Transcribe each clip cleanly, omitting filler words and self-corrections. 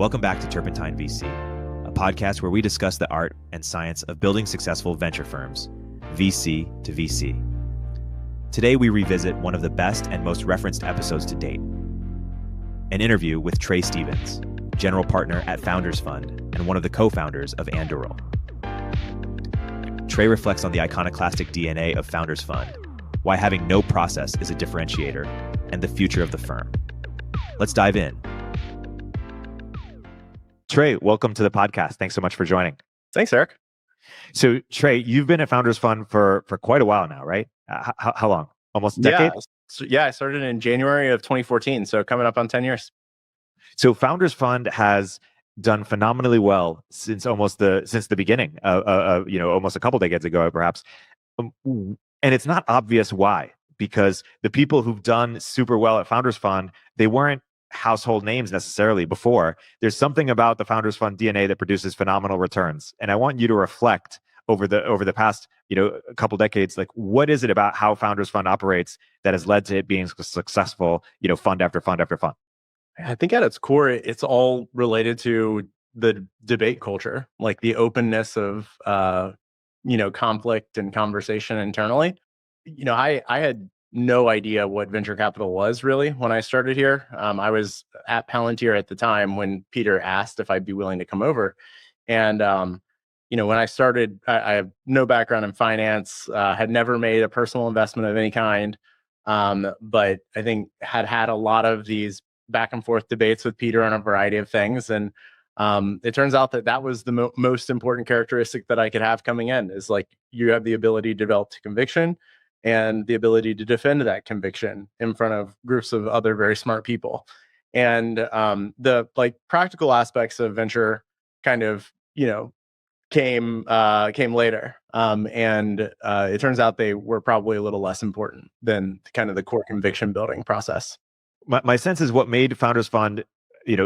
Welcome back to Turpentine VC, a podcast where we discuss the art and science of building successful venture firms, VC to VC. Today we revisit one of the best and most referenced episodes to date, an interview with Trae Stephens, general partner at Founders Fund and one of the co-founders of Anduril. Trae reflects on the iconoclastic DNA of Founders Fund, why having no process is a differentiator, and the future of the firm. Let's dive in. Trae, welcome to the podcast. Thanks so much for joining. Thanks, Erik. So, Trae, you've been at Founders Fund for quite a while now, right? How long? Almost a decade? Yeah, I started in January of 2014, so coming up on 10 years. So Founders Fund has done phenomenally well since the beginning, almost a couple decades ago, perhaps. And it's not obvious why, because the people who've done super well at Founders Fund, they weren't household names necessarily before. There's something about the Founders Fund DNA that produces phenomenal returns. And I want you to reflect over the past, a couple decades, like what is it about how Founders Fund operates that has led to it being successful, fund after fund after fund? I think at its core, it's all related to the debate culture, like the openness of, conflict and conversation internally. I had no idea what venture capital was really when I started here. I was at Palantir at the time when Peter asked if I'd be willing to come over. And, when I started, I have no background in finance, had never made a personal investment of any kind. But I think had a lot of these back and forth debates with Peter on a variety of things. And it turns out that was the most important characteristic that I could have coming in, is like you have the ability to develop to conviction and the ability to defend that conviction in front of groups of other very smart people. And the practical aspects of venture kind of, came later. And it turns out they were probably a little less important than kind of the core conviction building process. My sense is what made Founders Fund,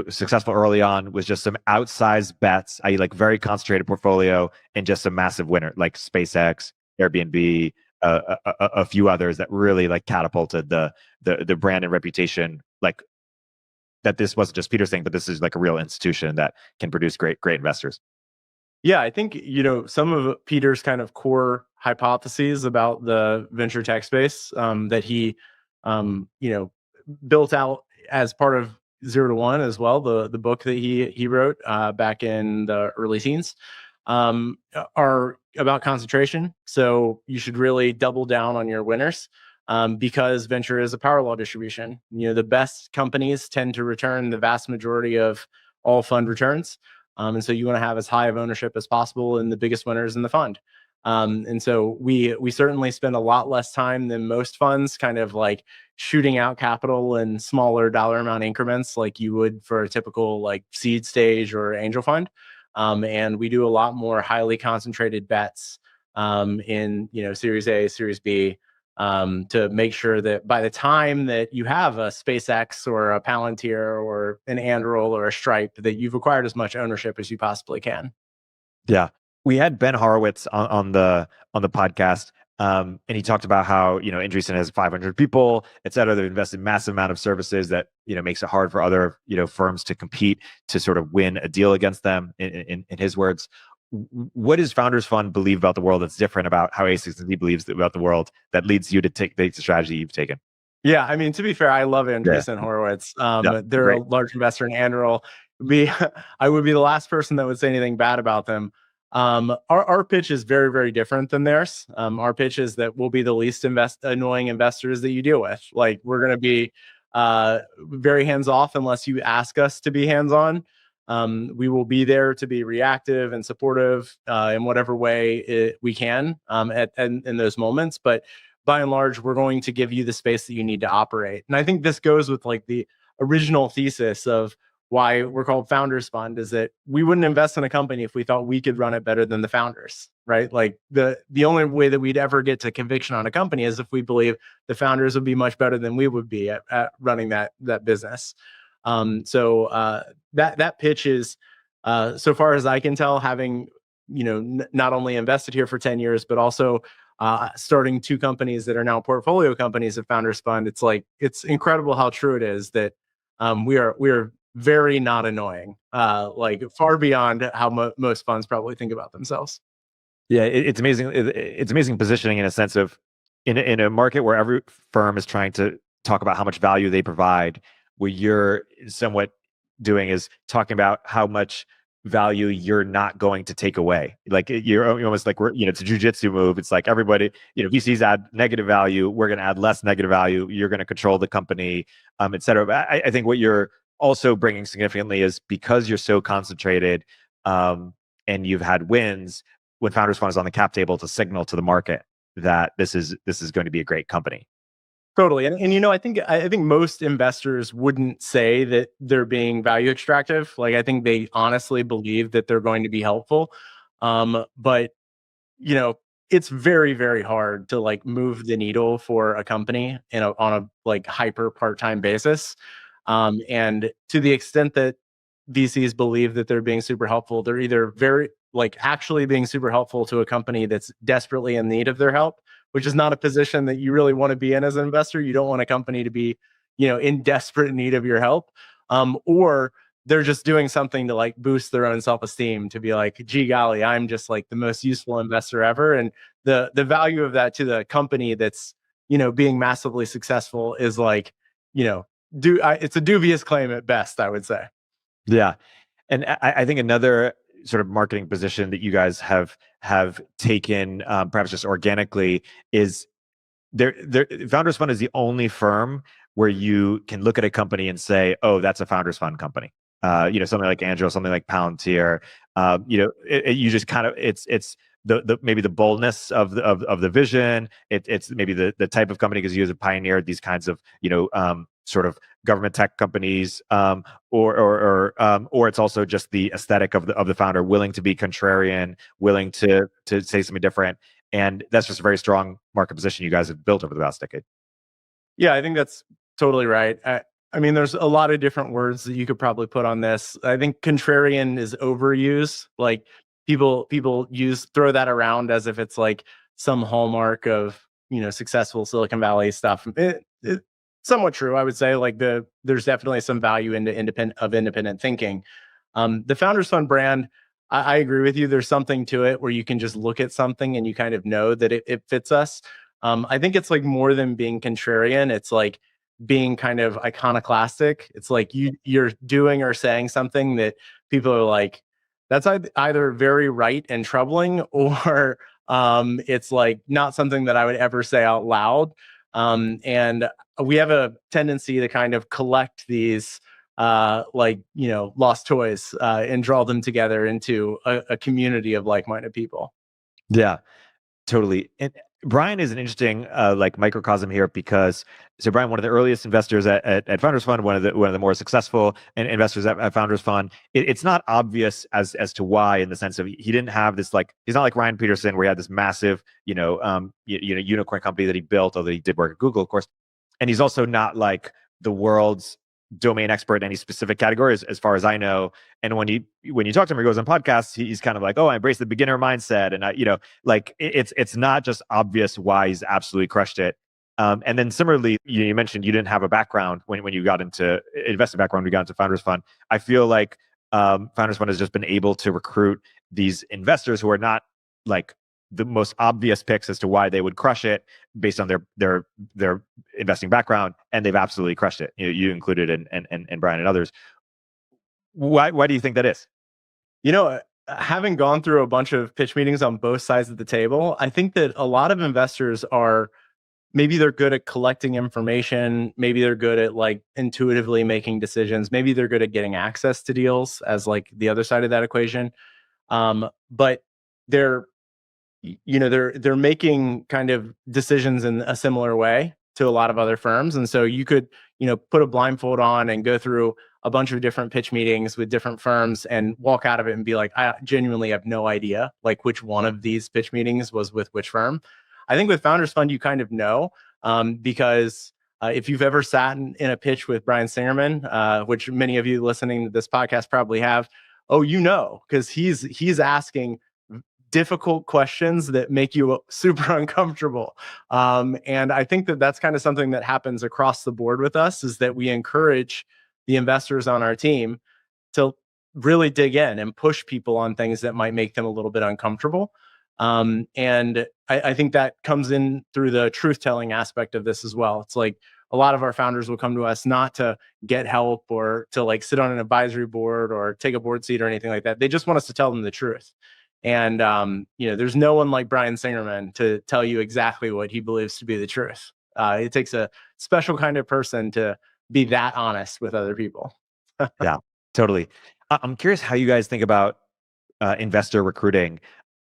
successful early on was just some outsized bets, i.e. like very concentrated portfolio, and just a massive winner like SpaceX, Airbnb, a few others that really like catapulted the brand and reputation, like that this wasn't just Peter's thing, but this is like a real institution that can produce great investors. Yeah, I think, some of Peter's kind of core hypotheses about the venture tech space that he, built out as part of 0 to 1 as well, the book that he wrote back in the early teens, are about concentration. So you should really double down on your winners because venture is a power law distribution. The best companies tend to return the vast majority of all fund returns. And so you want to have as high of ownership as possible in the biggest winners in the fund. And so we certainly spend a lot less time than most funds kind of like shooting out capital in smaller dollar amount increments like you would for a typical like seed stage or angel fund. And we do a lot more highly concentrated bets in Series A, Series B, to make sure that by the time that you have a SpaceX or a Palantir or an Anduril or a Stripe, that you've acquired as much ownership as you possibly can. Yeah, we had Ben Horowitz on the podcast, and he talked about how Andreessen has 500 people, et cetera. They've invested massive amount of services that makes it hard for other firms to compete to sort of win a deal against them. In his words, what does Founders Fund believe about the world that's different about how A16Z believes about the world that leads you to take the strategy you've taken? Yeah, I mean, to be fair, I love Andreessen Horowitz. They're great. a large investor in Anduril. I would be the last person that would say anything bad about them. Our pitch is very, very different than theirs. Our pitch is that we'll be the least annoying investors that you deal with. Like, we're going to be very hands-off unless you ask us to be hands-on. We will be there to be reactive and supportive in whatever way we can in those moments. But by and large, we're going to give you the space that you need to operate. And I think this goes with like the original thesis of why we're called Founders Fund, is that we wouldn't invest in a company if we thought we could run it better than the founders, right? Like the only way that we'd ever get to conviction on a company is if we believe the founders would be much better than we would be at running that business. So that pitch is, so far as I can tell, having not only invested here for 10 years, but also starting 2 companies that are now portfolio companies of Founders Fund. It's incredible how true it is that we are very not annoying, like far beyond how most funds probably think about themselves. Yeah, it's amazing. It's amazing positioning in a sense of in a market where every firm is trying to talk about how much value they provide. What you're somewhat doing is talking about how much value you're not going to take away. Like you're almost like it's a jujitsu move. It's like everybody, VCs add negative value. We're going to add less negative value. You're going to control the company, et cetera. But I think what you're also bringing significantly is because you're so concentrated, and you've had wins when Founders Fund is on the cap table to signal to the market that this is going to be a great company. Totally. And I think most investors wouldn't say that they're being value extractive. Like I think they honestly believe that they're going to be helpful. But it's very, very hard to like move the needle for a company on a like hyper part-time basis. And to the extent that VCs believe that they're being super helpful, they're either very like actually being super helpful to a company that's desperately in need of their help, which is not a position that you really want to be in as an investor. You don't want a company to be, in desperate need of your help. Or they're just doing something to like boost their own self-esteem, to be like, gee golly, I'm just like the most useful investor ever. And the value of that to the company that's, being massively successful is like, it's a dubious claim at best, I would say. Yeah, and I think another sort of marketing position that you guys have taken, perhaps just organically, is there. Founders Fund is the only firm where you can look at a company and say, "Oh, that's a Founders Fund company." Something like Anduril, something like Palantir. You just kind of it's the maybe the boldness of the vision. It's maybe the type of company, because you have pioneered these kinds of sort of government tech companies, or it's also just the aesthetic of the founder, willing to be contrarian, willing to say something different, and that's just a very strong market position you guys have built over the last decade. Yeah, I think that's totally right. I mean, there's a lot of different words that you could probably put on this. I think contrarian is overused. Like people throw that around as if it's like some hallmark of successful Silicon Valley stuff. It's somewhat true, I would say. Like there's definitely some value into independent thinking. The Founders Fund brand, I agree with you. There's something to it where you can just look at something and you kind of know that it fits us. I think it's like more than being contrarian. It's like being kind of iconoclastic. It's like you're doing or saying something that people are like, that's either very right and troubling, or it's like not something that I would ever say out loud. And we have a tendency to kind of collect these lost toys and draw them together into a community of like-minded people. Yeah, totally. And Brian is an interesting like microcosm here, because Brian, one of the earliest investors at Founders Fund, one of the more successful investors at Founders Fund. It's not obvious as to why, in the sense of he didn't have this, like, he's not like Ryan Peterson, where he had this massive unicorn company that he built, although he did work at Google, of course. And he's also not like the world's domain expert in any specific categories, as far as I know. And when you talk to him, he goes on podcasts, he's kind of like, "Oh, I embrace the beginner mindset," and it's not just obvious why he's absolutely crushed it. And then similarly, you mentioned you didn't have a background when you got into investor background, when you got into Founders Fund. I feel like Founders Fund has just been able to recruit these investors who are not like the most obvious picks as to why they would crush it based on their investing background, and they've absolutely crushed it. You included, and Brian and others. Why do you think that is? Having gone through a bunch of pitch meetings on both sides of the table, I think that a lot of investors are, maybe they're good at collecting information, maybe they're good at like intuitively making decisions, maybe they're good at getting access to deals as like the other side of that equation. But they're they're making kind of decisions in a similar way to a lot of other firms. And so you could, put a blindfold on and go through a bunch of different pitch meetings with different firms and walk out of it and be like, I genuinely have no idea like which one of these pitch meetings was with which firm. I think with Founders Fund, you kind of know, because if you've ever sat in a pitch with Brian Singerman, which many of you listening to this podcast probably have, because he's asking difficult questions that make you super uncomfortable. And I think that that's kind of something that happens across the board with us, is that we encourage the investors on our team to really dig in and push people on things that might make them a little bit uncomfortable. And I think that comes in through the truth telling aspect of this as well. It's like a lot of our founders will come to us not to get help or to like sit on an advisory board or take a board seat or anything like that. They just want us to tell them the truth. And there's no one like Brian Singerman to tell you exactly what he believes to be the truth. It takes a special kind of person to be that honest with other people. Yeah, totally. I'm curious how you guys think about investor recruiting.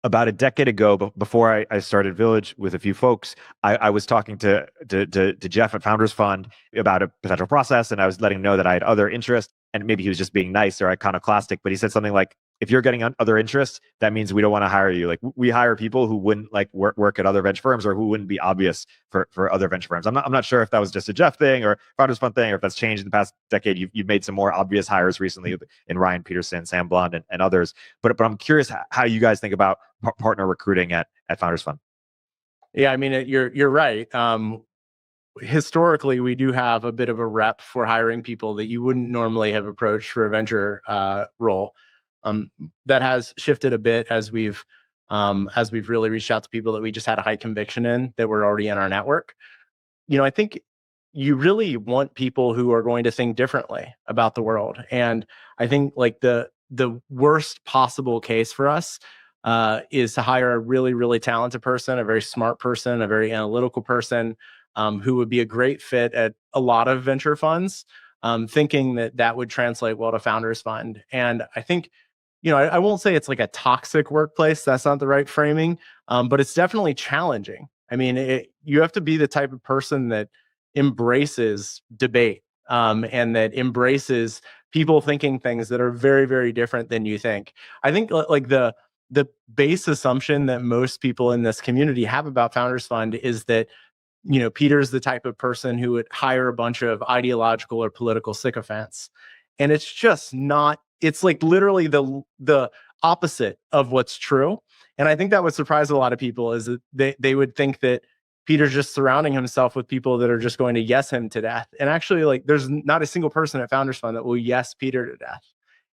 About a decade ago, before I started Village with a few folks, I was talking to Jeff at Founders Fund about a potential process, and I was letting him know that I had other interests, and maybe he was just being nice or iconoclastic, but he said something like, if you're getting other interests, that means we don't want to hire you. Like, we hire people who wouldn't like work at other venture firms, or who wouldn't be obvious for other venture firms. I'm not sure if that was just a Jeff thing or Founders Fund thing, or if that's changed in the past decade. You've made some more obvious hires recently in Ryan Peterson, Sam Blund, and others. But I'm curious how you guys think about partner recruiting at Founders Fund. Yeah, I mean, you're right. Historically, we do have a bit of a rep for hiring people that you wouldn't normally have approached for a venture role. That has shifted a bit as we've really reached out to people that we just had a high conviction in, that were already in our network. I think you really want people who are going to think differently about the world. And I think like the worst possible case for us is to hire a really, really talented person, a very smart person, a very analytical person, who would be a great fit at a lot of venture funds, thinking that would translate well to Founders Fund. And I think, I won't say it's like a toxic workplace. That's not the right framing, but it's definitely challenging. I mean, you have to be the type of person that embraces debate, and that embraces people thinking things that are very, very different than you think. I think like the base assumption that most people in this community have about Founders Fund is that, Peter's the type of person who would hire a bunch of ideological or political sycophants. And it's just not. It's like literally the opposite of what's true. And I think that would surprise a lot of people, is that they would think that Peter's just surrounding himself with people that are just going to yes him to death. And actually, like, there's not a single person at Founders Fund that will yes Peter to death.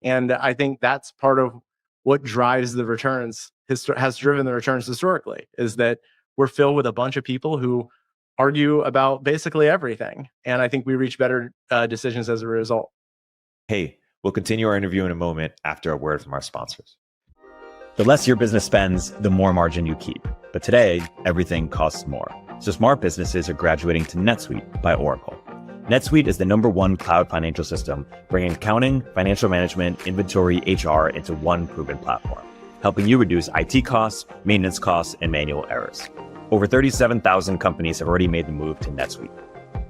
And I think that's part of what drives the returns, has driven the returns historically, is that we're filled with a bunch of people who argue about basically everything. And I think we reach better decisions as a result. Hey, we'll continue our interview in a moment after a word from our sponsors. The less your business spends, the more margin you keep. But today, everything costs more. So smart businesses are graduating to NetSuite by Oracle. NetSuite is the #1 cloud financial system, bringing accounting, financial management, inventory, HR into one proven platform, helping you reduce IT costs, maintenance costs, and manual errors. Over 37,000 companies have already made the move to NetSuite.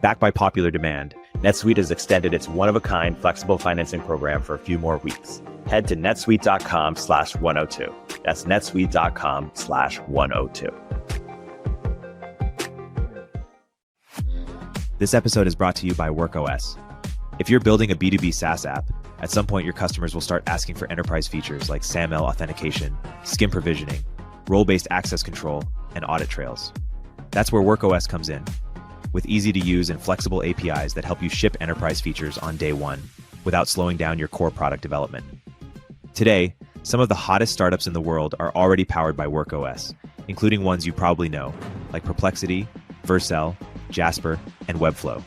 Backed by popular demand, NetSuite has extended its one-of-a-kind flexible financing program for a few more weeks. Head to netsuite.com/102. That's netsuite.com/102. This episode is brought to you by WorkOS. If you're building a B2B SaaS app, at some point your customers will start asking for enterprise features like SAML authentication, SCIM provisioning, role-based access control, and audit trails. That's where WorkOS comes in, with easy-to-use and flexible APIs that help you ship enterprise features on day one without slowing down your core product development. Today, some of the hottest startups in the world are already powered by WorkOS, including ones you probably know, like Perplexity, Vercel, Jasper, and Webflow.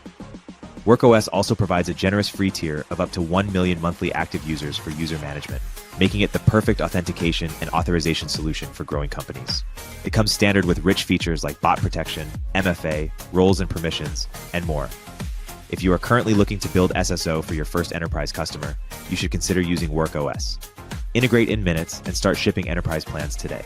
WorkOS also provides a generous free tier of up to 1 million monthly active users for user management, making it the perfect authentication and authorization solution for growing companies. It comes standard with rich features like bot protection, MFA, roles and permissions, and more. If you are currently looking to build SSO for your first enterprise customer, you should consider using WorkOS. Integrate in minutes and start shipping enterprise plans today.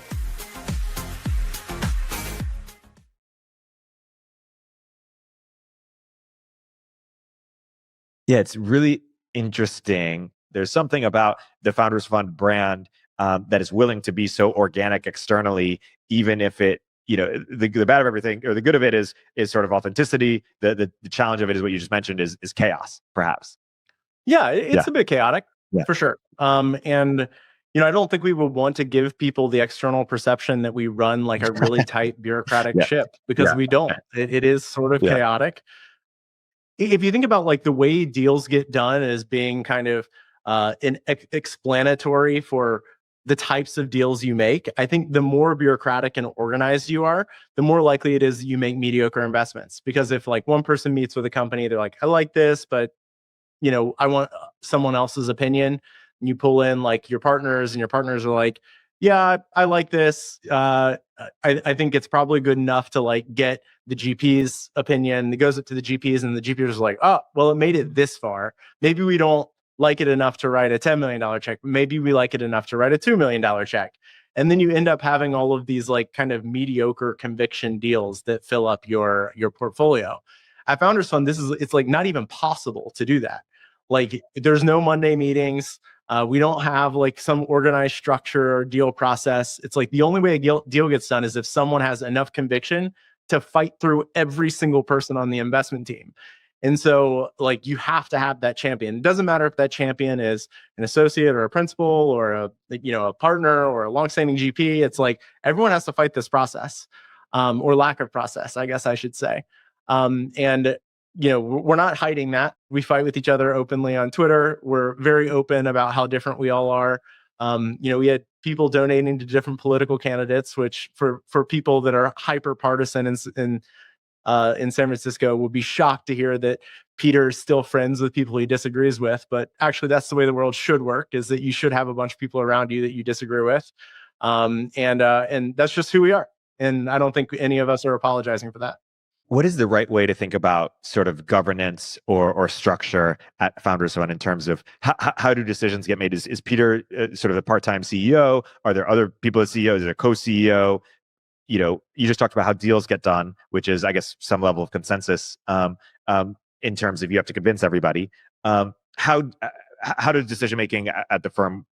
Yeah, it's really interesting. There's something about the Founders Fund brand that is willing to be so organic externally, even if it, the bad of everything, or the good of it is sort of authenticity. The challenge of it is what you just mentioned is chaos, perhaps. Yeah, it's a bit chaotic, for sure. And I don't think we would want to give people the external perception that we run like a really tight bureaucratic ship, because we don't. It is sort of chaotic. if you think about like the way deals get done as being kind of explanatory for the types of deals you make, I think the more bureaucratic and organized you are, the more likely it is you make mediocre investments. Because if like one person meets with a company, they're like, I like this, but I want someone else's opinion. And you pull in like your partners, and your partners are like, yeah, I like this. I think it's probably good enough to like get the GP's opinion. It goes up to the GPs, and the GPs are like, oh, well, it made it this far. Maybe we don't like it enough to write a $10 million check. Maybe we like it enough to write a $2 million check. And then you end up having all of these like kind of mediocre conviction deals that fill up your portfolio. At Founders Fund, it's like not even possible to do that. Like there's no Monday meetings. We don't have like some organized structure or deal process. It's like the only way a deal gets done is if someone has enough conviction to fight through every single person on the investment team. And so like you have to have that champion. It doesn't matter if that champion is an associate or a principal or a partner or a longstanding GP. It's like everyone has to fight this process, or lack of process, I guess I should say. And we're not hiding that. We fight with each other openly on Twitter. We're very open about how different we all are. We had people donating to different political candidates, which for people that are hyper partisan in San Francisco will be shocked to hear that Peter's still friends with people he disagrees with. But actually, that's the way the world should work, is that you should have a bunch of people around you that you disagree with. And that's just who we are. And I don't think any of us are apologizing for that. What is the right way to think about sort of governance or structure at Founders Fund in terms of how do decisions get made? Is Peter sort of the part-time CEO? Are there other people as CEO? Is there a co-CEO? You just talked about how deals get done, which is, I guess, some level of consensus in terms of you have to convince everybody. How does decision making at the firm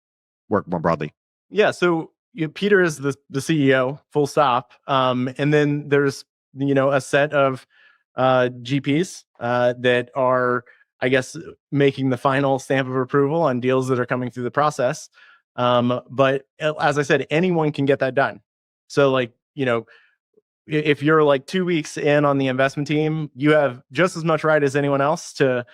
work more broadly? Yeah, so Peter is the CEO, full stop, and then there's a set of GPs that are, I guess, making the final stamp of approval on deals that are coming through the process. But as I said, anyone can get that done. So like, if you're like 2 weeks in on the investment team, you have just as much right as anyone else to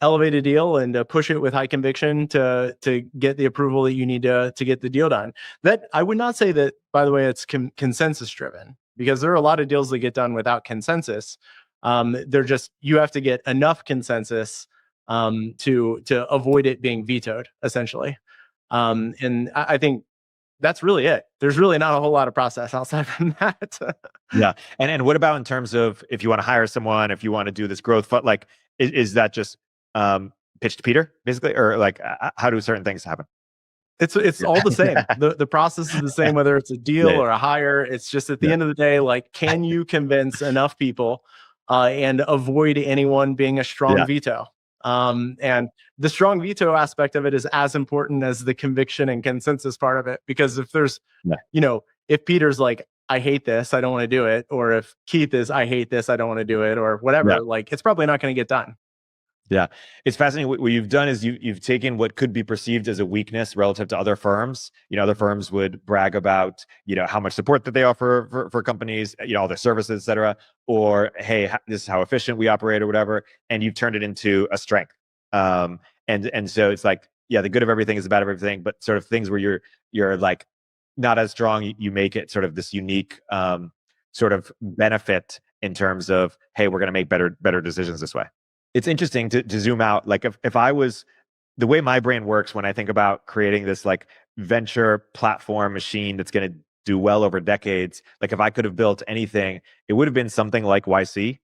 elevate a deal and to push it with high conviction to get the approval that you need to get the deal done. That I would not say that, by the way, it's consensus driven, because there are a lot of deals that get done without consensus. They're just, you have to get enough consensus to avoid it being vetoed, essentially. And I think that's really it. There's really not a whole lot of process outside from that. Yeah. And what about in terms of if you want to hire someone, if you want to do this growth fund, like, is that just pitched to Peter, basically? Or like, how do certain things happen? It's all the same. The process is the same, whether it's a deal or a hire. It's just at the end of the day, like, can you convince enough people and avoid anyone being a strong veto? And the strong veto aspect of it is as important as the conviction and consensus part of it. Because if there's, if Peter's like, I hate this, I don't want to do it. Or if Keith is, I hate this, I don't want to do it, or whatever, like, it's probably not going to get done. Yeah, it's fascinating. What you've done is you've taken what could be perceived as a weakness relative to other firms. Other firms would brag about how much support that they offer for companies, all their services, et cetera, or hey, this is how efficient we operate, or whatever. And you've turned it into a strength. And so it's like, the good of everything is the bad of everything, but sort of things where you're like not as strong, you make it sort of this unique sort of benefit in terms of, hey, we're going to make better decisions this way. It's interesting to zoom out. Like if I was, the way my brain works when I think about creating this like venture platform machine that's going to do well over decades, like if I could have built anything, it would have been something like YC,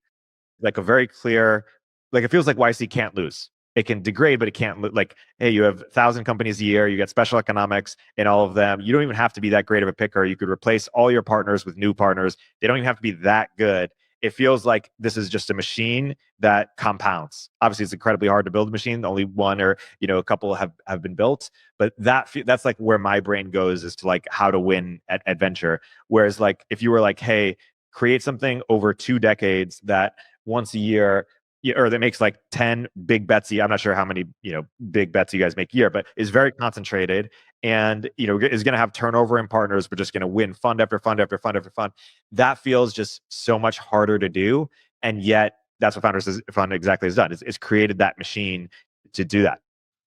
like a very clear, like it feels like YC can't lose. It can degrade, but it can't like, hey, you have 1,000 companies a year, you get special economics in all of them. You don't even have to be that great of a picker. You could replace all your partners with new partners. They don't even have to be that good. It feels like this is just a machine that compounds. Obviously, it's incredibly hard to build a machine. Only one or a couple have been built. But that's like where my brain goes, is to like how to win at venture. Whereas like if you were like, hey, create something over 2 decades that once a year, or that makes like 10 big bets. I'm not sure how many big bets you guys make a year, but is very concentrated and is going to have turnover in partners, but just going to win fund after fund after fund after fund. That feels just so much harder to do, and yet that's what Founders Fund exactly has done. It's created that machine to do that.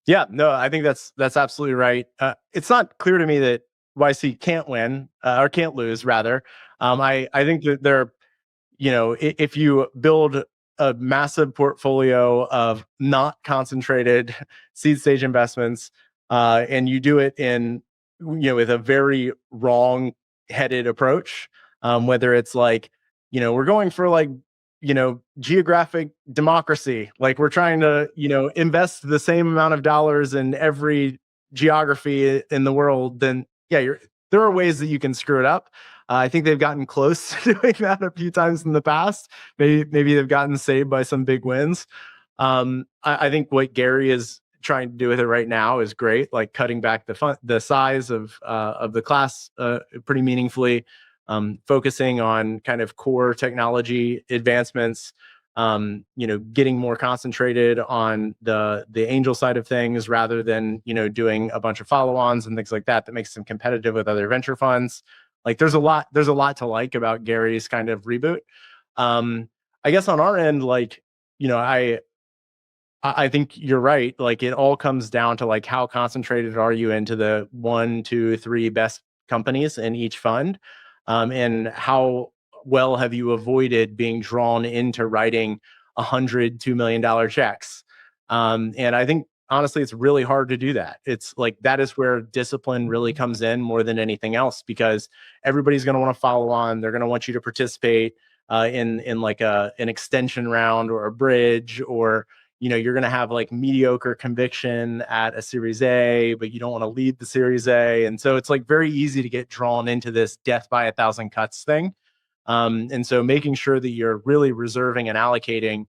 Yeah, no, I think that's absolutely right. It's not clear to me that YC can't win or can't lose. Rather, I think that they're, if you build a massive portfolio of not concentrated seed stage investments, and you do it in, with a very wrong headed approach, whether it's like, we're going for like, geographic democracy, like we're trying to, invest the same amount of dollars in every geography in the world, then yeah, there are ways that you can screw it up. I think they've gotten close to doing that a few times in the past. Maybe they've gotten saved by some big wins. I think what Gary is trying to do with it right now is great, like cutting back the size of the class pretty meaningfully, focusing on kind of core technology advancements, getting more concentrated on the angel side of things rather than, doing a bunch of follow-ons and things like that makes them competitive with other venture funds. Like there's a lot to like about Gary's kind of reboot. I guess on our end, like, I think you're right. Like it all comes down to like how concentrated are you into the 1, 2, 3 best companies in each fund, and how well have you avoided being drawn into writing $100-2 million checks. And I think honestly, it's really hard to do that. It's like that is where discipline really comes in more than anything else, because everybody's going to want to follow on. They're going to want you to participate in like an extension round or a bridge, or you're going to have like mediocre conviction at a Series A, but you don't want to lead the Series A. And so it's like very easy to get drawn into this death by 1,000 cuts thing. And so making sure that you're really reserving and allocating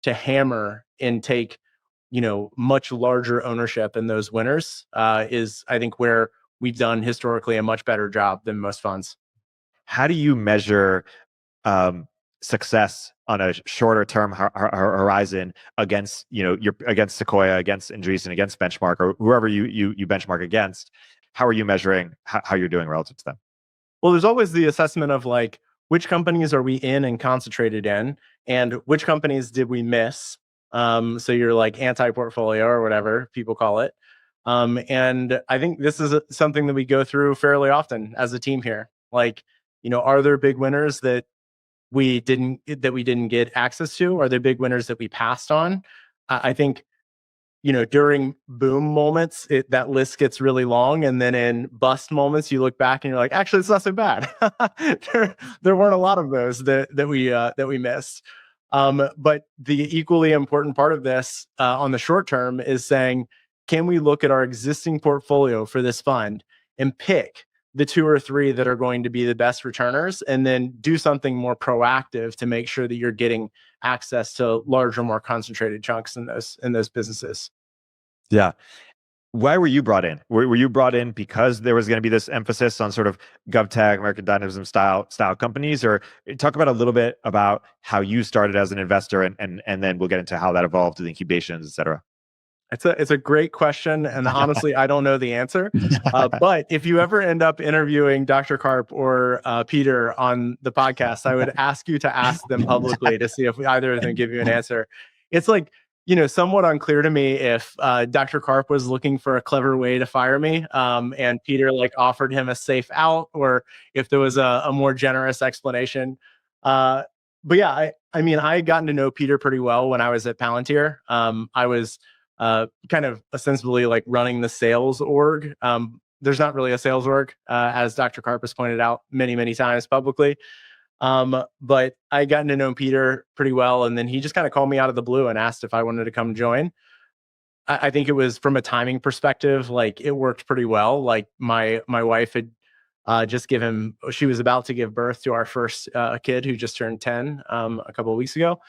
to hammer and take, much larger ownership in those winners is, I think, where we've done historically a much better job than most funds. How do you measure success on a shorter term horizon against, against Sequoia, against Andreessen, against Benchmark, or whoever you benchmark against? How are you measuring how you're doing relative to them? Well, there's always the assessment of like, which companies are we in and concentrated in, and which companies did we miss? So you're like anti-portfolio or whatever people call it. And I think this is something that we go through fairly often as a team here. Like, are there big winners that we didn't get access to? Are there big winners that we passed on? I think, during boom moments, that list gets really long, and then in bust moments, you look back and you're like, actually, it's not so bad. there weren't a lot of those that we missed. But the equally important part of this on the short term is saying, can we look at our existing portfolio for this fund and pick the 2 or 3 that are going to be the best returners, and then do something more proactive to make sure that you're getting access to larger, more concentrated chunks in those businesses. Yeah. Why were you brought in? Were you brought in because there was going to be this emphasis on sort of GovTech, American Dynamism style companies? Or talk about a little bit about how you started as an investor, and then we'll get into how that evolved to the incubations, et cetera. It's a great question, and honestly, I don't know the answer. But if you ever end up interviewing Dr. Karp or Peter on the podcast, I would ask you to ask them publicly to see if either of them give you an answer. It's like, somewhat unclear to me if Dr. Karp was looking for a clever way to fire me, and Peter like offered him a safe out, or if there was a more generous explanation. But yeah, I had gotten to know Peter pretty well when I was at Palantir. I was kind of ostensibly like running the sales org. There's not really a sales org, as Dr. Karp has pointed out many, many times publicly. But I gotten to know Peter pretty well, and then he just kind of called me out of the blue and asked if I wanted to come join. I think it was, from a timing perspective, like it worked pretty well. Like my wife had she was about to give birth to our first kid, who just turned 10 a couple of weeks ago.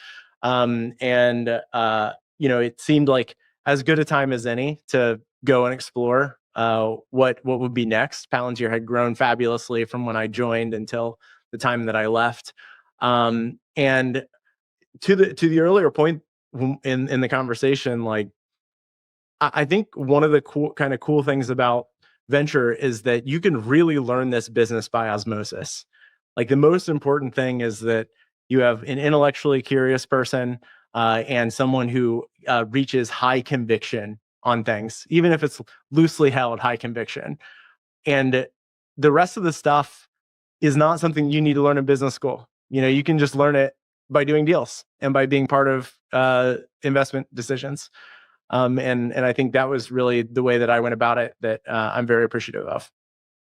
It seemed like as good a time as any to go and explore what would be next. Palantir had grown fabulously from when I joined until the time that I left. And to the earlier point in the conversation, like I think one of the cool things about venture is that you can really learn this business by osmosis. Like the most important thing is that You have an intellectually curious person and someone who reaches high conviction on things, even if it's loosely held high conviction. And the rest of the stuff is not something you need to learn in business school. You can just learn it by doing deals and by being part of investment decisions. And I think that was really the way that I went about it that I'm very appreciative of.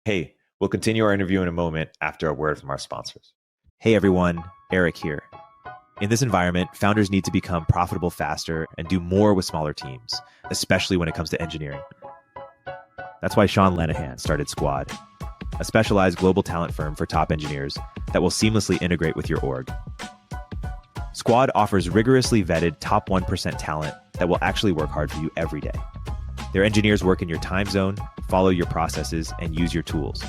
Hey, we'll continue our interview in a moment after a word from our sponsors. Hey everyone, Erik here. In this environment, founders need to become profitable faster and do more with smaller teams, especially when it comes to engineering. That's why Sean Lenihan started Squad, a specialized global talent firm for top engineers that will seamlessly integrate with your org. Squad offers rigorously vetted top 1% talent that will actually work hard for you every day. Their engineers work in your time zone, follow your processes, and use your tools.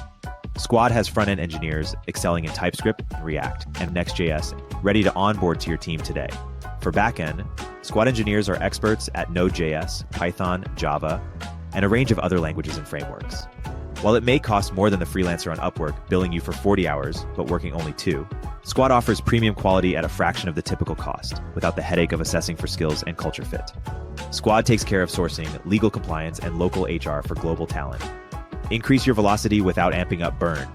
Squad has front-end engineers excelling in TypeScript, React, and Next.js ready to onboard to your team today. For backend, Squad engineers are experts at Node.js, Python, Java, and a range of other languages and frameworks. While it may cost more than the freelancer on Upwork billing you for 40 hours, but working only 2, Squad offers premium quality at a fraction of the typical cost, without the headache of assessing for skills and culture fit. Squad takes care of sourcing, legal compliance, and local HR for global talent. Increase your velocity without amping up burn.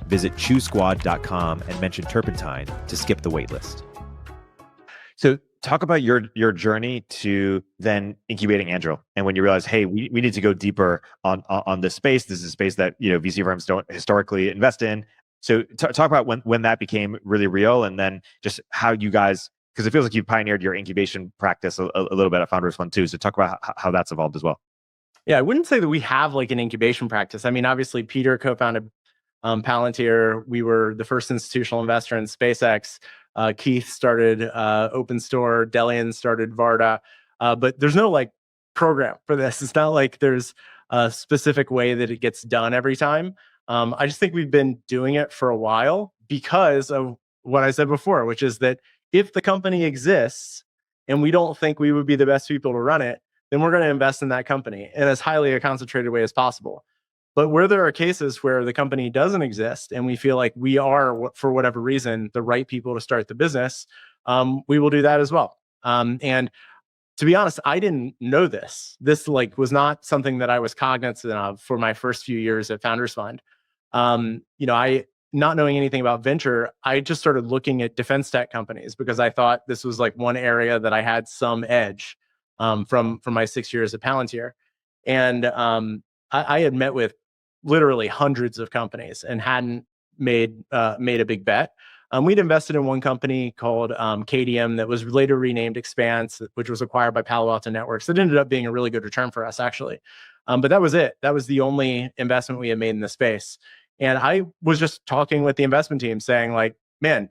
Visit choosesquad.com and mention Turpentine to skip the waitlist. So talk about your journey to then incubating Anduril, and when you realize, hey, we need to go deeper on this space. This is a space that VC firms don't historically invest in. So talk about when that became really real, and then just how you guys, because it feels like you pioneered your incubation practice a little bit at Founders Fund too. So talk about how that's evolved as well. Yeah, I wouldn't say that we have like an incubation practice. I mean, obviously, Peter co-founded Palantir. We were the first institutional investor in SpaceX. Keith started Open Store. Delian started Varda. But there's no like program for this. It's not like there's a specific way that it gets done every time. I just think we've been doing it for a while because of what I said before, which is that if the company exists and we don't think we would be the best people to run it, then we're going to invest in that company in as highly a concentrated way as possible. But where there are cases where the company doesn't exist and we feel like we are, for whatever reason, the right people to start the business, we will do that as well. And to be honest, I didn't know this. This was not something that I was cognizant of for my first few years at Founders Fund. I not knowing anything about venture, I just started looking at defense tech companies because I thought this was like one area that I had some edge from my 6 years at Palantir. And I had met with literally hundreds of companies and hadn't made a big bet. We'd invested in one company called KDM that was later renamed Expanse, which was acquired by Palo Alto Networks. It ended up being a really good return for us, actually. But that was it. That was the only investment we had made in the space. And I was just talking with the investment team saying like, man,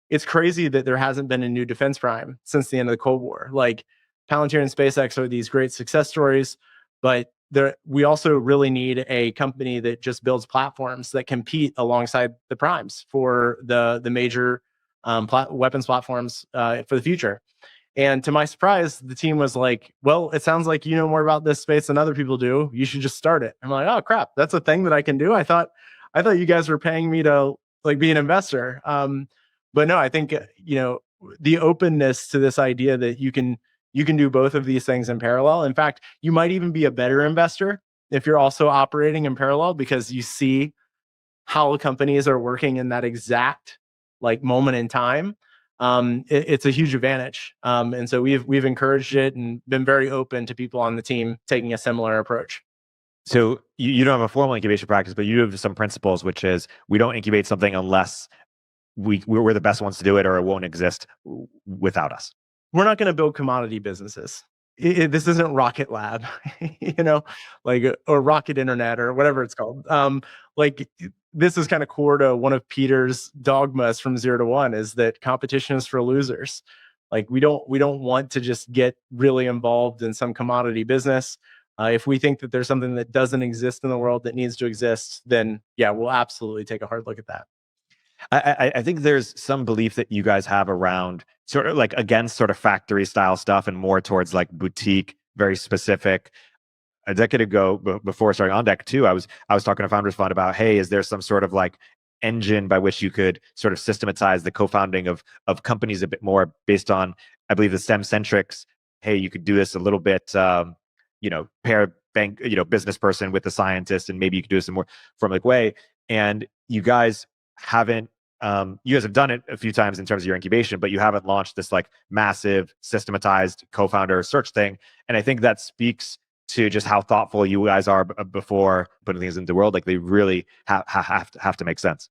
it's crazy that there hasn't been a new defense prime since the end of the Cold War. Like Palantir and SpaceX are these great success stories, but we also really need a company that just builds platforms that compete alongside the primes for the major weapons platforms for the future. And to my surprise, the team was like, well, it sounds like you know more about this space than other people do. You should just start it. I'm like, oh crap, that's a thing that I can do. I thought you guys were paying me to like be an investor. But no, I think the openness to this idea that you can do both of these things in parallel. In fact, you might even be a better investor if you're also operating in parallel because you see how companies are working in that exact like moment in time. It's a huge advantage. And so we've encouraged it and been very open to people on the team taking a similar approach. So you don't have a formal incubation practice, but you have some principles, which is we don't incubate something unless we're the best ones to do it, or it won't exist without us. We're not going to build commodity businesses. This isn't Rocket Lab, or Rocket Internet or whatever it's called. This is kind of core to one of Peter's dogmas from 0 to 1 is that competition is for losers. Like we don't want to just get really involved in some commodity business. If we think that there's something that doesn't exist in the world that needs to exist, then yeah, we'll absolutely take a hard look at that. I think there's some belief that you guys have around sort of like against sort of factory style stuff and more towards like boutique, very specific. A decade ago, before starting On Deck 2, I was talking to Founders Fund about, hey, is there some sort of like engine by which you could sort of systematize the co-founding of companies a bit more based on, I believe, the STEM centrics. Hey, you could do this a little bit, pair bank, business person with a scientist, and maybe you could do this in more formulaic way. And you guys haven't, you guys have done it a few times in terms of your incubation, but you haven't launched this like massive systematized co-founder search thing. And I think that speaks to just how thoughtful you guys are before putting things into the world. Like they really have to make sense.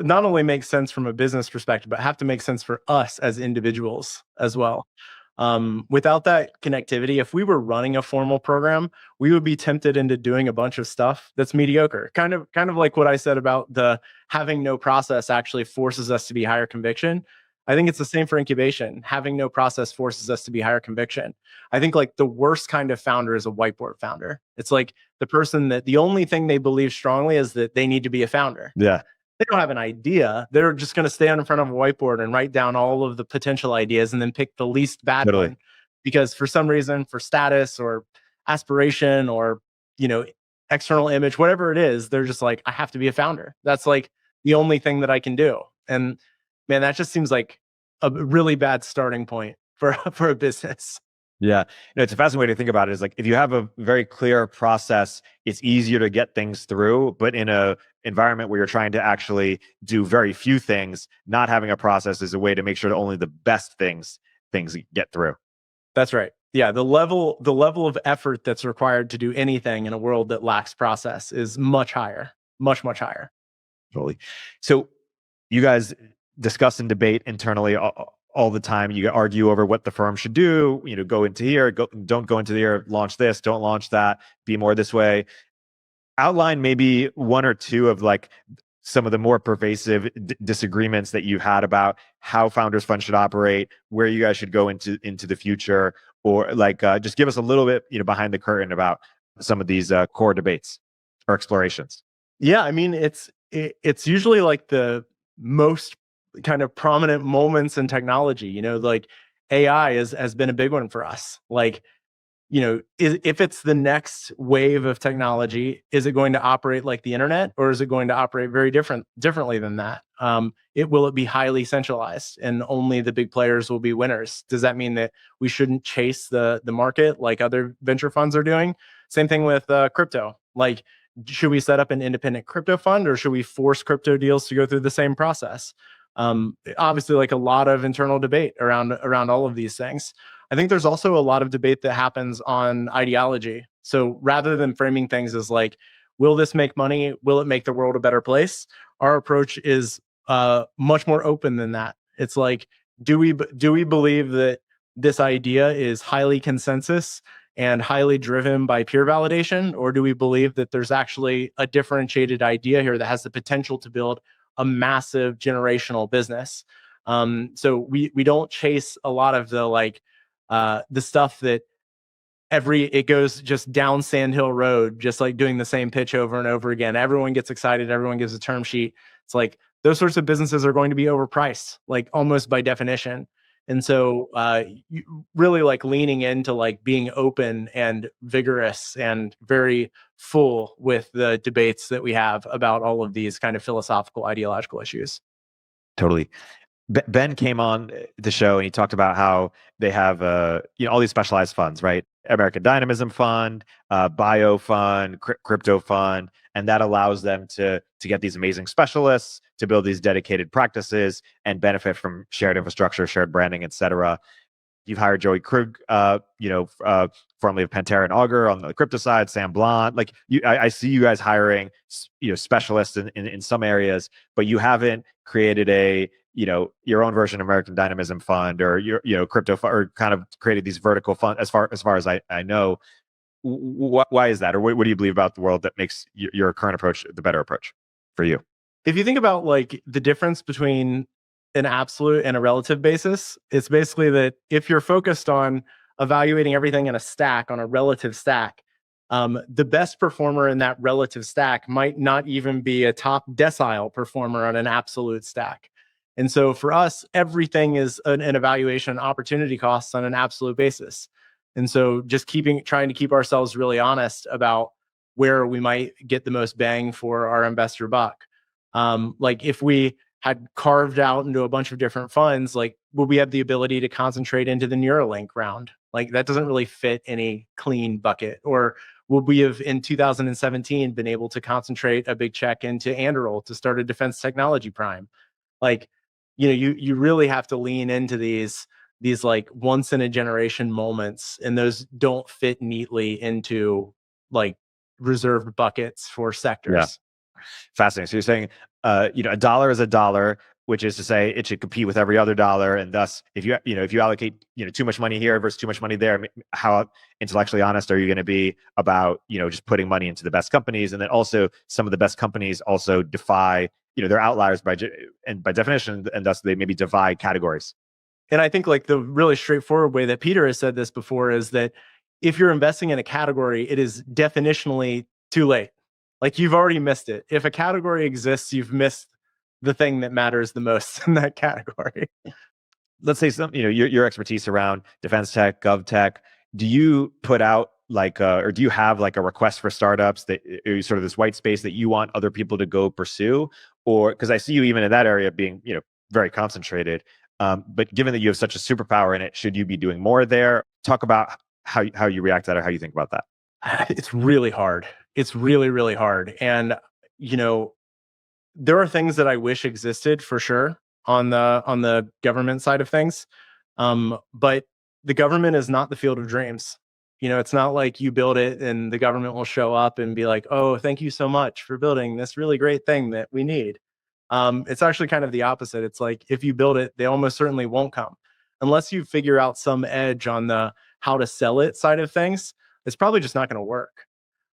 Not only make sense from a business perspective, but have to make sense for us as individuals as well. Without that connectivity, if we were running a formal program, we would be tempted into doing a bunch of stuff that's mediocre. Kind of like what I said about the having no process actually forces us to be higher conviction. I think it's the same for incubation. Having no process forces us to be higher conviction. I think like the worst kind of founder is a whiteboard founder. It's like the person that the only thing they believe strongly is that they need to be a founder. Yeah. They don't have an idea. They're just going to stand in front of a whiteboard and write down all of the potential ideas and then pick the least bad one. Because for some reason, for status or aspiration or, external image, whatever it is, they're just like, I have to be a founder. That's like the only thing that I can do. And man, that just seems like a really bad starting point for a business. Yeah, it's a fascinating way to think about it. Is like if you have a very clear process, it's easier to get things through. But in a environment where you're trying to actually do very few things, not having a process is a way to make sure that only the best things get through. That's right. Yeah, the level of effort that's required to do anything in a world that lacks process is much higher, much higher. Totally. So you guys discuss and debate internally all the time. You argue over what the firm should do, go into here, don't go into here, launch this, don't launch that, be more this way. Outline maybe one or two of like some of the more pervasive disagreements that you've had about how Founders Fund should operate, where you guys should go into the future, or like just give us a little bit, behind the curtain about some of these core debates or explorations. Yeah, I mean, it's usually like the most kind of prominent moments in technology, like AI has been a big one for us. Like, if it's the next wave of technology, is it going to operate like the internet, or is it going to operate very differently than that? Will it be highly centralized and only the big players will be winners? Does that mean that we shouldn't chase the market like other venture funds are doing? Same thing with crypto. Like, should we set up an independent crypto fund, or should we force crypto deals to go through the same process? Obviously, like a lot of internal debate around all of these things. I think there's also a lot of debate that happens on ideology. So rather than framing things as like, will this make money? Will it make the world a better place? Our approach is much more open than that. It's like, do we believe that this idea is highly consensus and highly driven by peer validation, or do we believe that there's actually a differentiated idea here that has the potential to build a massive generational business? So we don't chase a lot of the stuff that it goes just down Sand Hill Road, just like doing the same pitch over and over again. Everyone gets excited. Everyone gives a term sheet. It's like those sorts of businesses are going to be overpriced, like almost by definition. And so really like leaning into like being open and vigorous and very full with the debates that we have about all of these kind of philosophical, ideological issues. Totally. Ben came on the show and he talked about how they have all these specialized funds, right? American Dynamism Fund, Bio Fund, Crypto Fund, and that allows them to get these amazing specialists to build these dedicated practices and benefit from shared infrastructure, shared branding, etc. You've hired Joey Krug, formerly of Pantera and Augur on the crypto side, Sam Blanc. Like I see you guys hiring, specialists in some areas, but you haven't created your own version of American Dynamism Fund or your crypto fund, or kind of created these vertical funds as far as I know. Why is that, or what do you believe about the world that makes your current approach the better approach for you? If you think about like the difference between an absolute and a relative basis, it's basically that if you're focused on evaluating everything in a stack, on a relative stack, the best performer in that relative stack might not even be a top decile performer on an absolute stack. And so for us, everything is an evaluation opportunity costs on an absolute basis. And so just trying to keep ourselves really honest about where we might get the most bang for our investor buck. Like if we had carved out into a bunch of different funds, like would we have the ability to concentrate into the Neuralink round? Like that doesn't really fit any clean bucket. Or would we have in 2017 been able to concentrate a big check into Anduril to start a defense technology prime? Like, you really have to lean into these like once in a generation moments, and those don't fit neatly into like reserved buckets for sectors. Fascinating. So you're saying, a dollar is a dollar, which is to say it should compete with every other dollar, and thus, if you allocate, too much money here versus too much money there, how intellectually honest are you going to be about, just putting money into the best companies, and then also some of the best companies also defy, they're outliers by definition, and thus they maybe divide categories. And I think like the really straightforward way that Peter has said this before is that if you're investing in a category, it is definitionally too late. Like you've already missed it. If a category exists, you've missed the thing that matters the most in that category. Let's say your expertise around defense tech, gov tech. Do you put out or do you have like a request for startups that sort of this white space that you want other people to go pursue? Or because I see you even in that area being very concentrated. But given that you have such a superpower in it, should you be doing more there? Talk about how you react to that or how you think about that. It's really hard. It's really, really hard. And, there are things that I wish existed for sure on the government side of things. But the government is not the field of dreams. It's not like you build it and the government will show up and be like, oh, thank you so much for building this really great thing that we need. It's actually kind of the opposite. It's like if you build it, they almost certainly won't come unless you figure out some edge on the how to sell it side of things. It's probably just not going to work.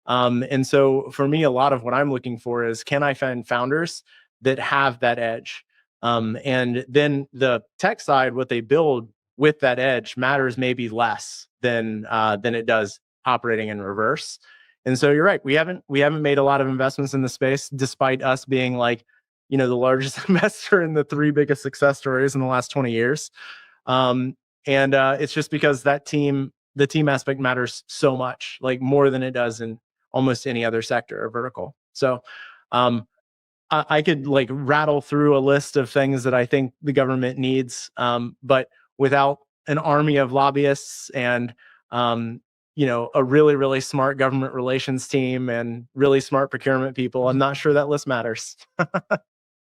And so for me, a lot of what I'm looking for is, can I find founders that have that edge? And then the tech side, what they build with that edge matters maybe less than it does operating in reverse. And so you're right. We haven't made a lot of investments in the space, despite us being like, the largest investor in the 3 biggest success stories in the last 20 years. And it's just because the team aspect matters so much, like more than it does in almost any other sector or vertical. So I could like rattle through a list of things that I think the government needs, but without an army of lobbyists and a really, really smart government relations team and really smart procurement people, I'm not sure that list matters.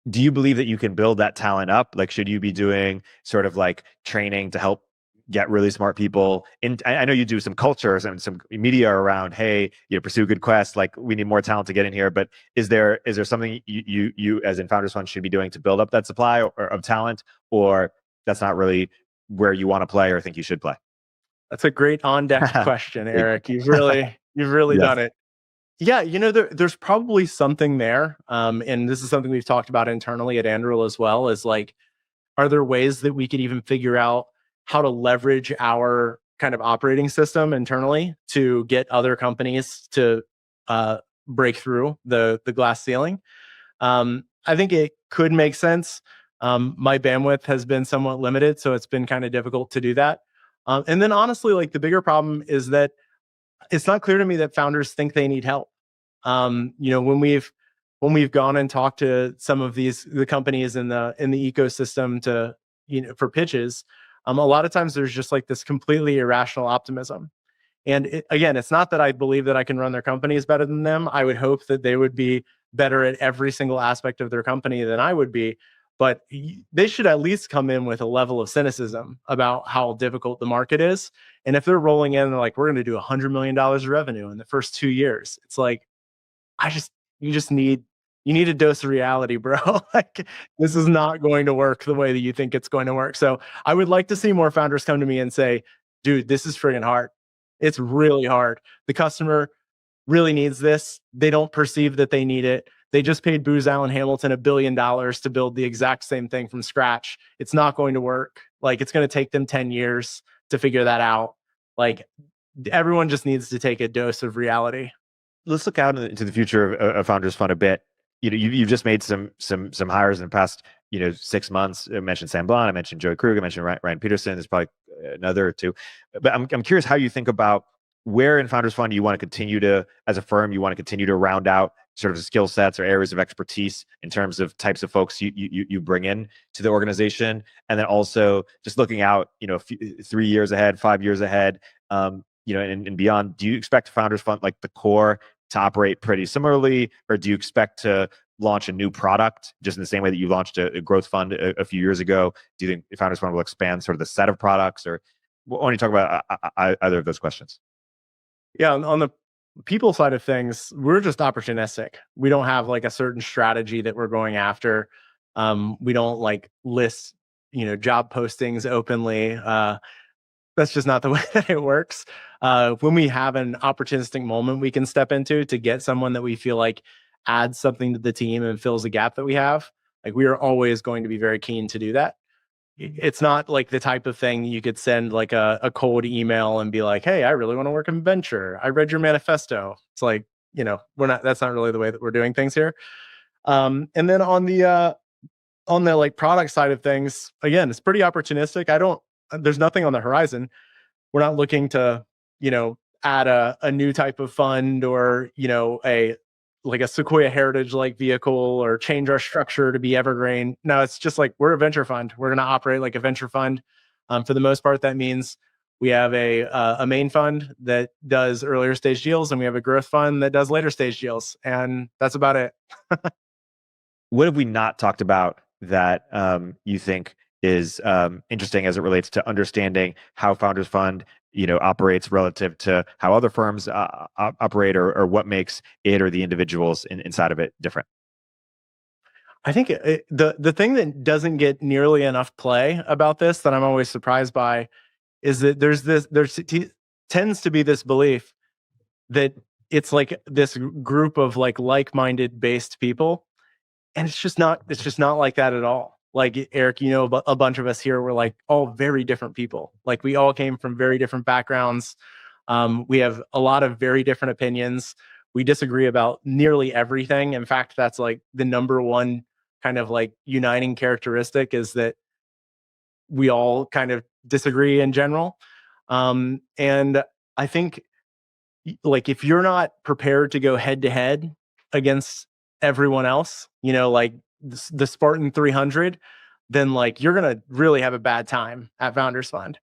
Do you believe that you can build that talent up? Like, should you be doing sort of like training to help get really smart people in? I know you do some cultures and some media around, hey, pursue good quests. Like, we need more talent to get in here. But is there something you as in Founders Fund should be doing to build up that supply of talent, or that's not really where you want to play or think you should play? That's a great on deck question, Erik. You've really yes. done it. Yeah, there's probably something there. And this is something we've talked about internally at Anduril as well, is like, are there ways that we could even figure out how to leverage our kind of operating system internally to get other companies to break through the glass ceiling? I think it could make sense. My bandwidth has been somewhat limited, so it's been kind of difficult to do that. And then honestly, like the bigger problem is that it's not clear to me that founders think they need help. When we've gone and talked to some of the companies in the ecosystem to for pitches, a lot of times there's just like this completely irrational optimism. And again, it's not that I believe that I can run their companies better than them. I would hope that they would be better at every single aspect of their company than I would be. But they should at least come in with a level of cynicism about how difficult the market is. And if they're rolling in and they're like, we're going to do $100 million of revenue in the first 2 years, it's like, you need a dose of reality, bro. Like, this is not going to work the way that you think it's going to work. So I would like to see more founders come to me and say, dude, this is friggin' hard. It's really hard. The customer really needs this. They don't perceive that they need it. They just paid Booz Allen Hamilton $1 billion to build the exact same thing from scratch. It's not going to work. Like, it's going to take them 10 years to figure that out. Like, everyone just needs to take a dose of reality. Let's look out into the future of Founders Fund a bit. You've just made some hires in the past 6 months. I mentioned Sam Blan, I mentioned Joey Krug, I mentioned Ryan Peterson. There's probably another or two. But I'm curious how you think about where in Founders Fund you want to continue to, as a firm, you want to continue to round out sort of skill sets or areas of expertise in terms of types of folks you bring in to the organization, and then also just looking out, 3 years ahead, 5 years ahead, and beyond. Do you expect Founders Fund, like the core, to operate pretty similarly, or do you expect to launch a new product just in the same way that you launched a growth fund a few years ago? Do you think Founders Fund will expand sort of the set of products, or why don't you talk about either of those questions? Yeah, on the people side of things, we're just opportunistic. We don't have like a certain strategy that we're going after. We don't like list, job postings openly. That's just not the way that it works. When we have an opportunistic moment we can step into to get someone that we feel like adds something to the team and fills a gap that we have, like we are always going to be very keen to do that. It's not like the type of thing you could send like a cold email and be like, hey, I really want to work in venture. I read your manifesto. It's like, that's not really the way that we're doing things here. And then on the like product side of things, again, it's pretty opportunistic. There's nothing on the horizon. We're not looking to, add a new type of fund or, like a Sequoia Heritage like vehicle or change our structure to be evergreen. No, it's just like we're a venture fund. We're going to operate like a venture fund. For the most part, that means we have a main fund that does earlier stage deals, and we have a growth fund that does later stage deals, and that's about it. What have we not talked about that you think is interesting as it relates to understanding how Founders Fund operates relative to how other firms operate, or what makes it or the individuals inside of it different? I think the thing that doesn't get nearly enough play about this that I'm always surprised by is that there tends to be this belief that it's like this group of like-minded based people, and it's just not like that at all. Like Erik, a bunch of us here were like all very different people. Like we all came from very different backgrounds. We have a lot of very different opinions. We disagree about nearly everything. In fact, that's like the number one kind of like uniting characteristic, is that we all kind of disagree in general. And I think like if you're not prepared to go head to head against everyone else, like the Spartan 300, then like you're gonna really have a bad time at Founders Fund.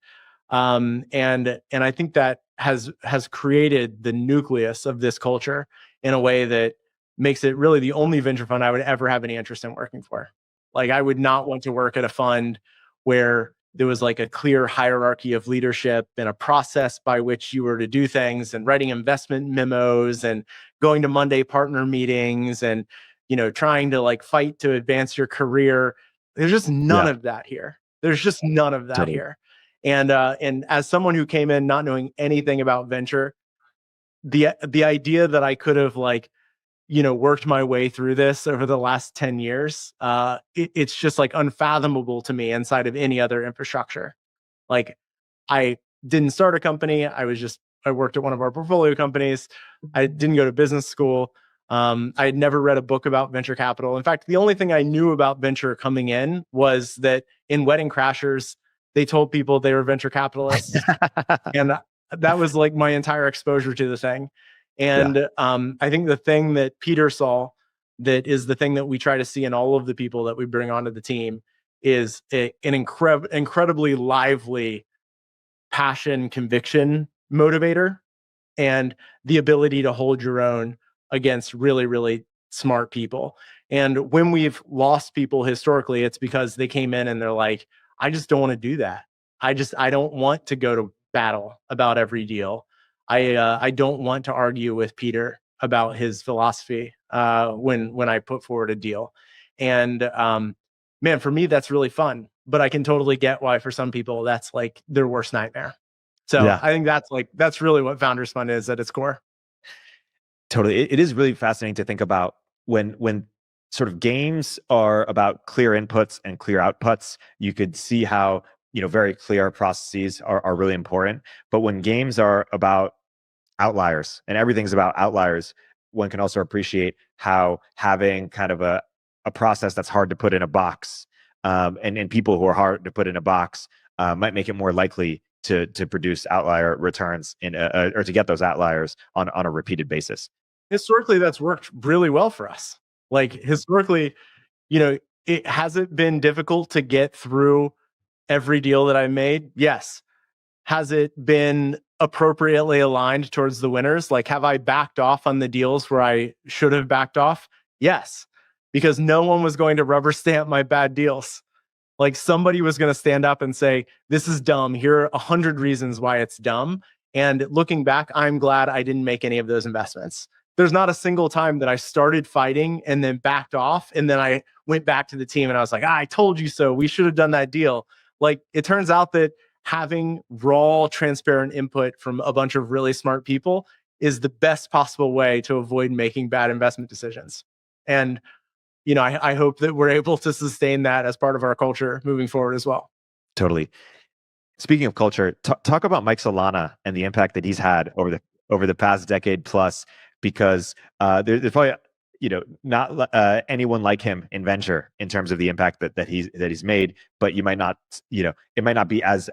And I think that has created the nucleus of this culture in a way that makes it really the only venture fund I would ever have any interest in working for. Like I would not want to work at a fund where there was like a clear hierarchy of leadership and a process by which you were to do things, and writing investment memos and going to Monday partner meetings and trying to like fight to advance your career. There's just none of that here. There's just none of that here. And as someone who came in not knowing anything about venture, the idea that I could have worked my way through this over the last 10 years, it's just like unfathomable to me inside of any other infrastructure. Like I didn't start a company. I worked at one of our portfolio companies. I didn't go to business school. I had never read a book about venture capital. In fact, the only thing I knew about venture coming in was that in Wedding Crashers, they told people they were venture capitalists. And that was like my entire exposure to the thing. And I think the thing that Peter saw, that is the thing that we try to see in all of the people that we bring onto the team, is an incredibly lively passion, conviction motivator, and the ability to hold your own against really, really smart people. And when we've lost people historically, it's because they came in and they're like, I just don't want to do that. I don't want to go to battle about every deal. I don't want to argue with Peter about his philosophy when I put forward a deal. And man, for me, that's really fun. But I can totally get why for some people that's like their worst nightmare. So I think that's really what Founders Fund is at its core. Totally. It is really fascinating to think about when sort of games are about clear inputs and clear outputs. You could see how very clear processes are really important. But when games are about outliers and everything's about outliers, one can also appreciate how having kind of a process that's hard to put in a box, and people who are hard to put in a box might make it more likely to produce outlier returns or to get those outliers on a repeated basis. historically, that's worked really well for us. Like historically, it hasn't been difficult to get through every deal that I made. Yes. Has it been appropriately aligned towards the winners? Like, have I backed off on the deals where I should have backed off? Yes, because no one was going to rubber stamp my bad deals. Like, somebody was going to stand up and say, this is dumb. Here are 100 reasons why it's dumb. And looking back, I'm glad I didn't make any of those investments. There's not a single time that I started fighting and then backed off. And then I went back to the team and I was like, I told you so. We should have done that deal. Like, it turns out that having raw, transparent input from a bunch of really smart people is the best possible way to avoid making bad investment decisions. And I hope that we're able to sustain that as part of our culture moving forward as well. Totally. Speaking of culture, talk about Mike Solana and the impact that he's had over the past decade plus, because there's probably not anyone like him in venture in terms of the impact that he's made, but you might not it might not be as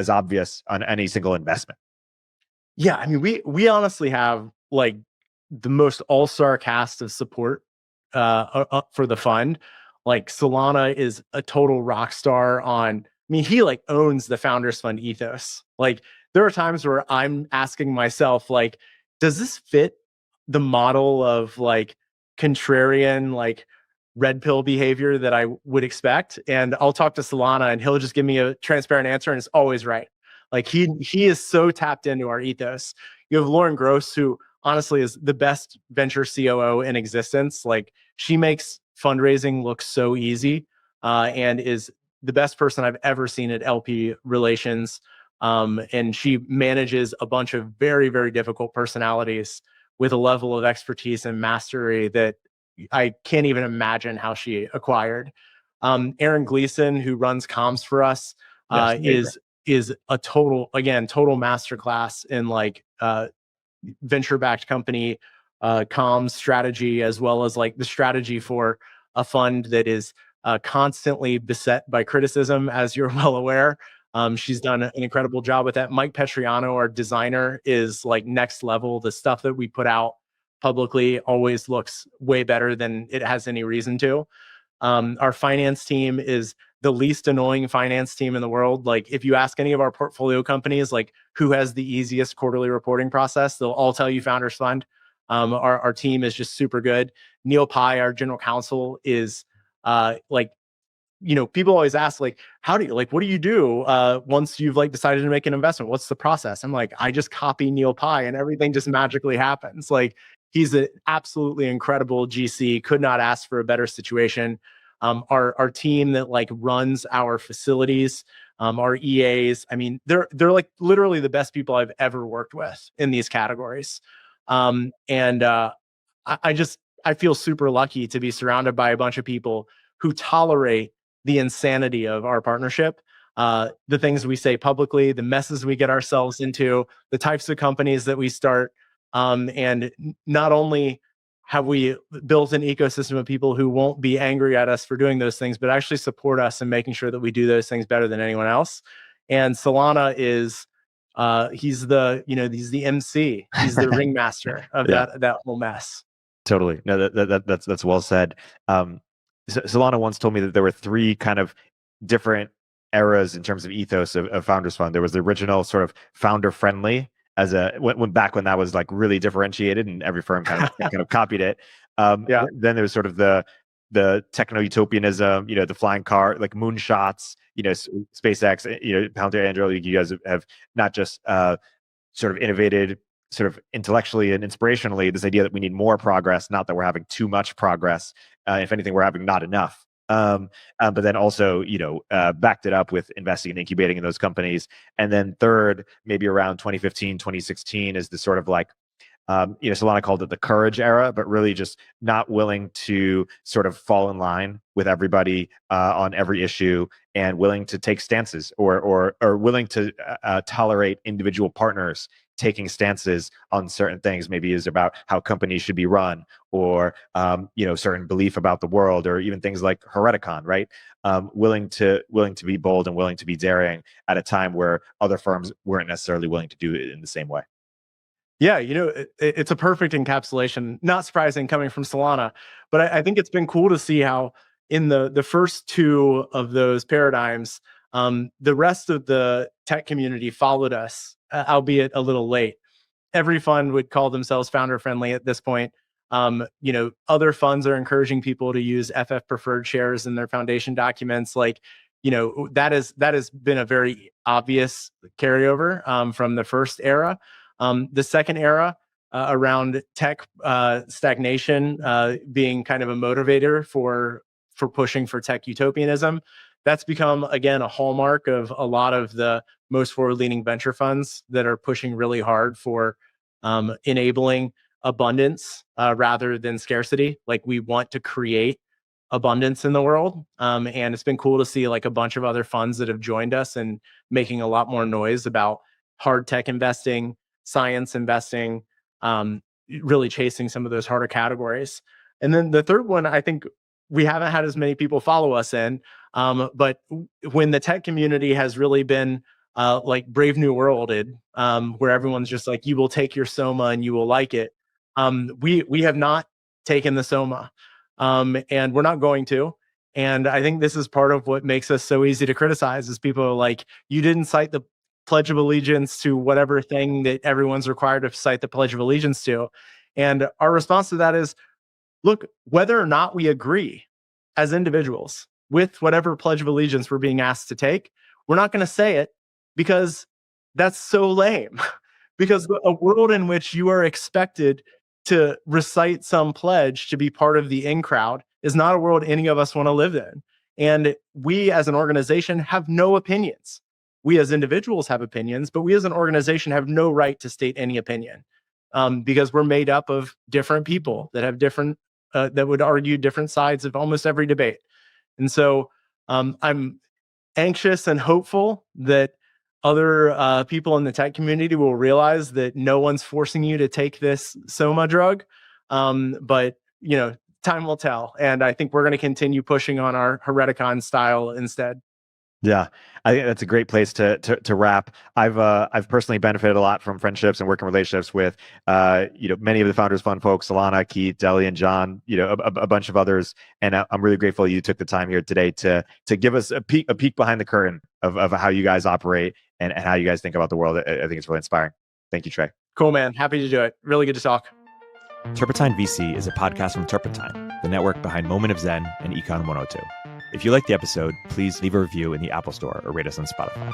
obvious on any single investment. Yeah, I mean, we honestly have like the most all-star cast of support for the fund. Like, Solana is a total rock star on. I mean, he like owns the Founders Fund ethos. Like, there are times where I'm asking myself, like, does this fit the model of like contrarian, like red pill behavior that I would expect? And I'll talk to Solana and he'll just give me a transparent answer and it's always right. Like, he is so tapped into our ethos. You have Lauren Gross, who honestly is the best venture COO in existence. Like, she makes fundraising look so easy, and is the best person I've ever seen at LP relations. And she manages a bunch of very, very difficult personalities with a level of expertise and mastery that I can't even imagine how she acquired. Aaron Gleason, who runs comms for us, is a total masterclass in like venture-backed company comms strategy, as well as like the strategy for a fund that is constantly beset by criticism, as you're well aware. She's done an incredible job with that. Mike Petriano, our designer, is like next level. The stuff that we put out publicly always looks way better than it has any reason to. Our finance team is the least annoying finance team in the world. Like, if you ask any of our portfolio companies, like, who has the easiest quarterly reporting process, they'll all tell you Founders Fund. Our team is just super good. Neil Pai, our general counsel, is people always ask, like, what do you do once you've like decided to make an investment? What's the process? I'm like, I just copy Neil Pai and everything just magically happens. Like, he's an absolutely incredible GC. Could not ask for a better situation. Our team that like runs our facilities, our EAs, I mean, they're like literally the best people I've ever worked with in these categories. I feel super lucky to be surrounded by a bunch of people who tolerate the insanity of our partnership, the things we say publicly, the messes we get ourselves into, the types of companies that we start. And not only have we built an ecosystem of people who won't be angry at us for doing those things, but actually support us in making sure that we do those things better than anyone else. And Solana is, he's the MC, he's the ringmaster of that whole mess. Totally. No, that's well said. Solana once told me that there were three kind of different eras in terms of ethos of Founders Fund. There was the original sort of founder friendly, as when that was like really differentiated and every firm kind of copied it. Then there was sort of the techno utopianism, the flying car, like moonshots, SpaceX, Palantir, Anduril. You guys have not just sort of innovated sort of intellectually and inspirationally this idea that we need more progress, not that we're having too much progress. If anything, we're having not enough. But then also, backed it up with investing and incubating in those companies. And then third, maybe around 2015, 2016 is the sort of like, Solana called it the courage era, but really just not willing to sort of fall in line with everybody on every issue, and willing to take stances or willing to tolerate individual partners taking stances on certain things. Maybe is about how companies should be run, or certain belief about the world, or even things like Hereticon, right? Willing to be bold and willing to be daring at a time where other firms weren't necessarily willing to do it in the same way. Yeah, it's a perfect encapsulation. Not surprising coming from Solana, but I think it's been cool to see how in the first two of those paradigms, the rest of the tech community followed us, albeit a little late. Every fund would call themselves founder friendly at this point. Other funds are encouraging people to use FF preferred shares in their foundation documents. Like, that has been a very obvious carryover from the first era. The second era around tech stagnation being kind of a motivator for pushing for tech utopianism, that's become, again, a hallmark of a lot of the most forward-leaning venture funds that are pushing really hard for enabling abundance rather than scarcity. Like, we want to create abundance in the world. And it's been cool to see like a bunch of other funds that have joined us and making a lot more noise about hard tech investing, science investing, really chasing some of those harder categories. And then the third one, I think we haven't had as many people follow us in, but when the tech community has really been like Brave New Worlded, where everyone's just like, you will take your Soma and you will like it. We have not taken the Soma, and we're not going to. And I think this is part of what makes us so easy to criticize is people are like, you didn't cite the Pledge of Allegiance to whatever thing that everyone's required to cite the Pledge of Allegiance to. And our response to that is, look, whether or not we agree as individuals with whatever Pledge of Allegiance we're being asked to take, we're not going to say it because that's so lame. Because a world in which you are expected to recite some pledge to be part of the in crowd is not a world any of us want to live in. And we as an organization have no opinions. We as individuals have opinions, but we as an organization have no right to state any opinion because we're made up of different people that have different, that would argue different sides of almost every debate. And so I'm anxious and hopeful that other people in the tech community will realize that no one's forcing you to take this Soma drug. But, time will tell. And I think we're going to continue pushing on our Hereticon style instead. Yeah, I think that's a great place to wrap. I've personally benefited a lot from friendships and working relationships with many of the Founders Fund folks, Solana, Keith, Deli, and John, a bunch of others. And I'm really grateful you took the time here today to give us a peek behind the curtain of how you guys operate and how you guys think about the world. I think it's really inspiring. Thank you, Trae. Cool, man. Happy to do it. Really good to talk. Turpentine VC is a podcast from Turpentine, the network behind Moment of Zen and Econ 102. If you liked the episode, please leave a review in the Apple Store or rate us on Spotify.